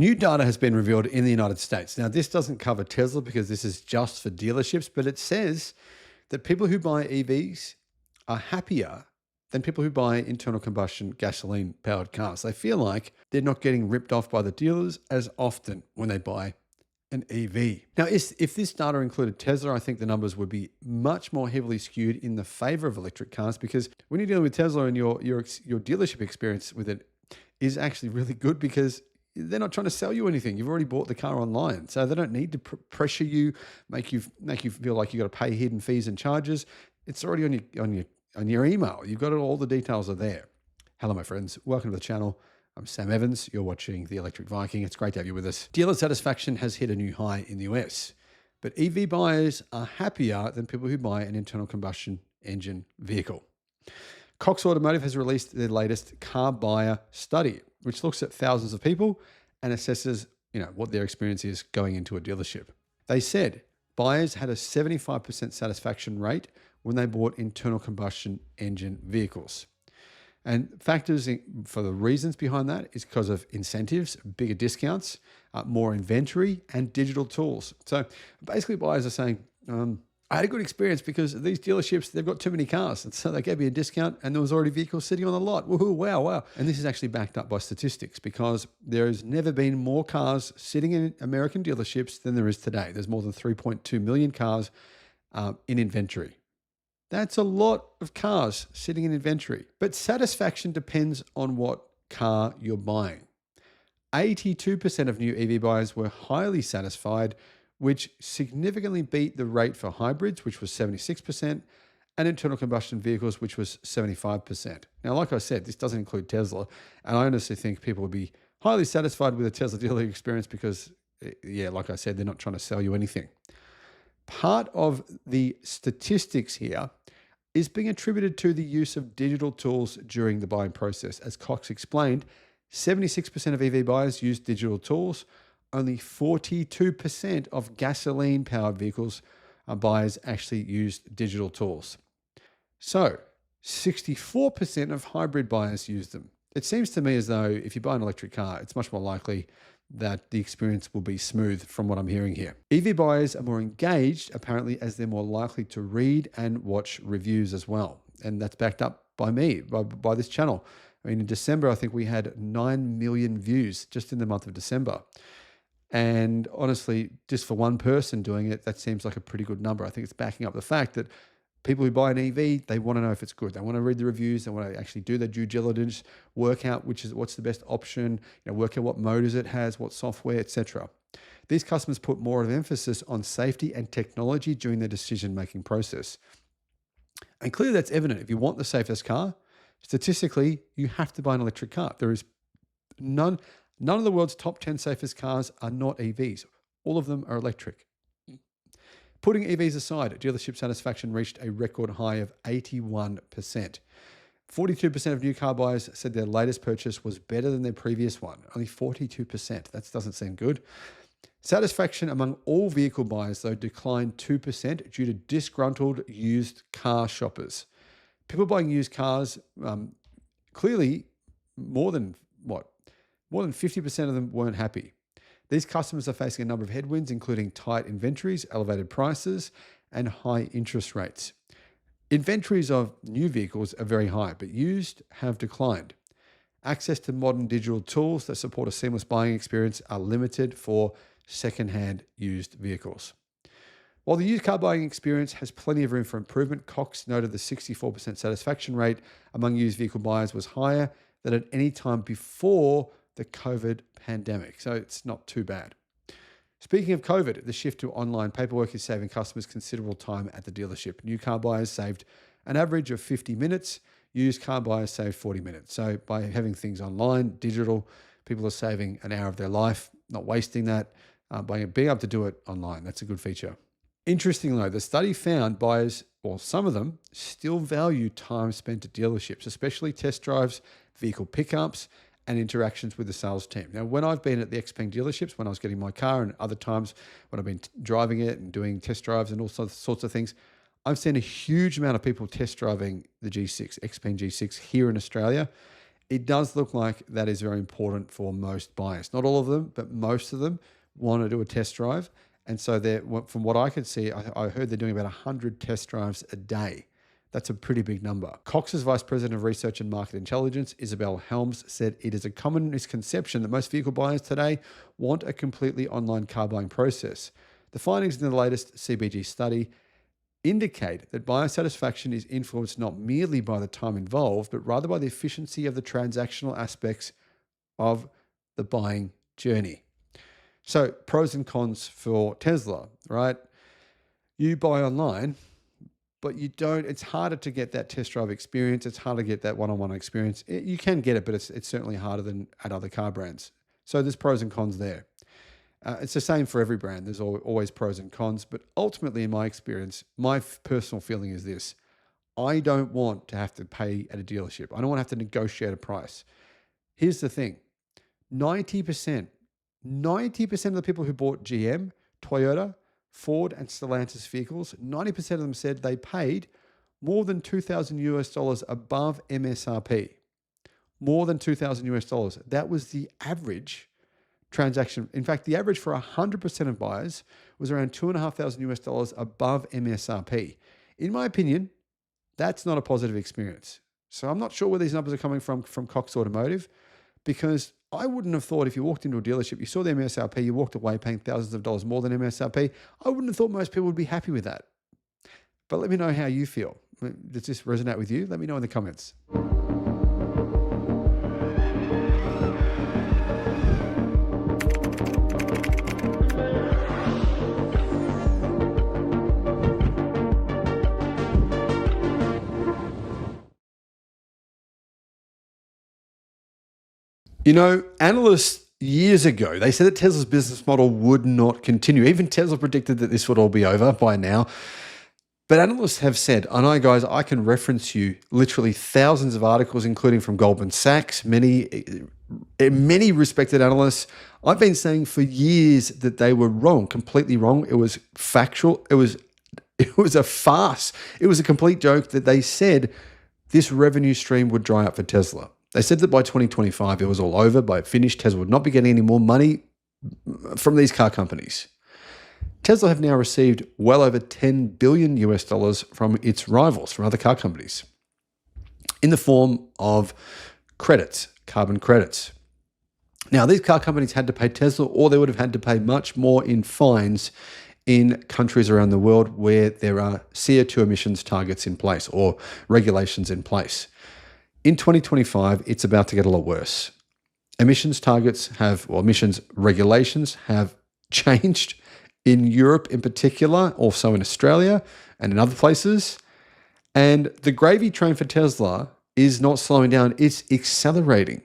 New data has been revealed in the United States. Now, this doesn't cover Tesla because this is just for dealerships, but it says that people who buy EVs are happier than people who buy internal combustion gasoline powered cars. They feel like they're not getting ripped off by the dealers as often when they buy an EV. Now, if this data included Tesla, I think the numbers would be much more heavily skewed in the favor of electric cars, because when you're dealing with Tesla and your dealership experience with it is actually really good, because they're not trying to sell you anything. You've already bought the car online, so they don't need to pressure you, make you feel like you got to pay hidden fees and charges. It's already on your email. You've got it, all the details are there. Hello, my friends. Welcome to the channel. I'm Sam Evans. You're watching the Electric Viking. It's great to have you with us. Dealer satisfaction has hit a new high in the US, but EV buyers are happier than people who buy an internal combustion engine vehicle. Cox Automotive has released their latest car buyer study, which looks at thousands of people and assesses, what their experience is going into a dealership. They said buyers had a 75% satisfaction rate when they bought internal combustion engine vehicles. And factors for the reasons behind that is because of incentives, bigger discounts, more inventory, and digital tools. So basically buyers are saying, I had a good experience because these dealerships, they've got too many cars. And so they gave me a discount and there was already vehicles sitting on the lot. Woohoo, wow. And this is actually backed up by statistics, because there has never been more cars sitting in American dealerships than there is today. There's more than 3.2 million cars in inventory. That's a lot of cars sitting in inventory. But satisfaction depends on what car you're buying. 82% of new EV buyers were highly satisfied, which significantly beat the rate for hybrids, which was 76%, and internal combustion vehicles, which was 75%. Now, like I said, this doesn't include Tesla, and I honestly think people would be highly satisfied with a Tesla dealer experience because, like I said, they're not trying to sell you anything. Part of the statistics here is being attributed to the use of digital tools during the buying process. As Cox explained, 76% of EV buyers use digital tools. Only 42% of gasoline-powered vehicles buyers actually used digital tools. So 64% of hybrid buyers use them. It seems to me as though if you buy an electric car, it's much more likely that the experience will be smooth from what I'm hearing here. EV buyers are more engaged, apparently, as they're more likely to read and watch reviews as well. And that's backed up by me, by this channel. I mean, in December, I think we had 9 million views just in the month of December. And honestly, just for one person doing it, that seems like a pretty good number. I think it's backing up the fact that people who buy an EV, they want to know if it's good. They want to read the reviews. They want to actually do their due diligence, work out what's the best option, work out what motors it has, what software, etc. These customers put more of an emphasis on safety and technology during their decision-making process. And clearly that's evident. If you want the safest car, statistically, you have to buy an electric car. There is none of the world's top 10 safest cars are not EVs. All of them are electric. Putting EVs aside, dealership satisfaction reached a record high of 81%. 42% of new car buyers said their latest purchase was better than their previous one. Only 42%. That doesn't seem good. Satisfaction among all vehicle buyers, though, declined 2% due to disgruntled used car shoppers. People buying used cars, clearly more than 50% of them weren't happy. These customers are facing a number of headwinds, including tight inventories, elevated prices, and high interest rates. Inventories of new vehicles are very high, but used have declined. Access to modern digital tools that support a seamless buying experience are limited for second-hand used vehicles. While the used car buying experience has plenty of room for improvement, Cox noted the 64% satisfaction rate among used vehicle buyers was higher than at any time before the COVID pandemic. So it's not too bad. Speaking of COVID, the shift to online paperwork is saving customers considerable time at the dealership. New car buyers saved an average of 50 minutes. Used car buyers saved 40 minutes. So by having things online, digital, people are saving an hour of their life, not wasting that, by being able to do it online. That's a good feature. Interestingly, though, the study found buyers, or some of them, still value time spent at dealerships, especially test drives, vehicle pickups, and interactions with the sales team. Now, when I've been at the Xpeng dealerships, when I was getting my car, and other times when I've been driving it and doing test drives and all sorts of things, I've seen a huge amount of people test driving the G6, Xpeng G6 here in Australia. it does look like that is very important for most buyers. Not all of them, but most of them want to do a test drive. And so from what I could see, I heard they're doing about 100 test drives a day. That's a pretty big number. Cox's Vice President of Research and Market Intelligence, Isabel Helms, said it is a common misconception that most vehicle buyers today want a completely online car buying process. The findings in the latest CBG study indicate that buyer satisfaction is influenced not merely by the time involved, but rather by the efficiency of the transactional aspects of the buying journey. So pros and cons for Tesla, right? You buy online, but you don't, it's harder to get that test drive experience. It's harder to get that one-on-one experience. You can get it, but it's certainly harder than at other car brands. So there's pros and cons there. It's the same for every brand. There's always pros and cons, but ultimately in my experience, my personal feeling is this. I don't want to have to pay at a dealership. I don't want to have to negotiate a price. Here's the thing. 90% of the people who bought GM, Toyota, Ford, and Stellantis vehicles, 90% of them said they paid more than $2,000 above MSRP. More than $2,000. That was the average transaction. In fact, the average for 100% of buyers was around $2,500 above MSRP. In my opinion, that's not a positive experience. So I'm not sure where these numbers are coming from Cox Automotive, because I wouldn't have thought if you walked into a dealership, you saw the MSRP, you walked away paying thousands of dollars more than MSRP, I wouldn't have thought most people would be happy with that. But let me know how you feel. Does this resonate with you? Let me know in the comments. You know, analysts years ago, they said that Tesla's business model would not continue. Even Tesla predicted that this would all be over by now. But analysts have said, I know guys, I can reference you literally thousands of articles, including from Goldman Sachs, many respected analysts. I've been saying for years that they were wrong, completely wrong. It was factual. It was a farce. It was a complete joke that they said this revenue stream would dry up for Tesla. They said that by 2025, it was all over, by finished, Tesla would not be getting any more money from these car companies. Tesla have now received well over $10 billion from its rivals, from other car companies, in the form of credits, carbon credits. Now, these car companies had to pay Tesla, or they would have had to pay much more in fines in countries around the world where there are CO2 emissions targets in place or regulations in place. In 2025, it's about to get a lot worse. Emissions regulations have changed in Europe in particular, also in Australia and in other places. And the gravy train for Tesla is not slowing down, it's accelerating.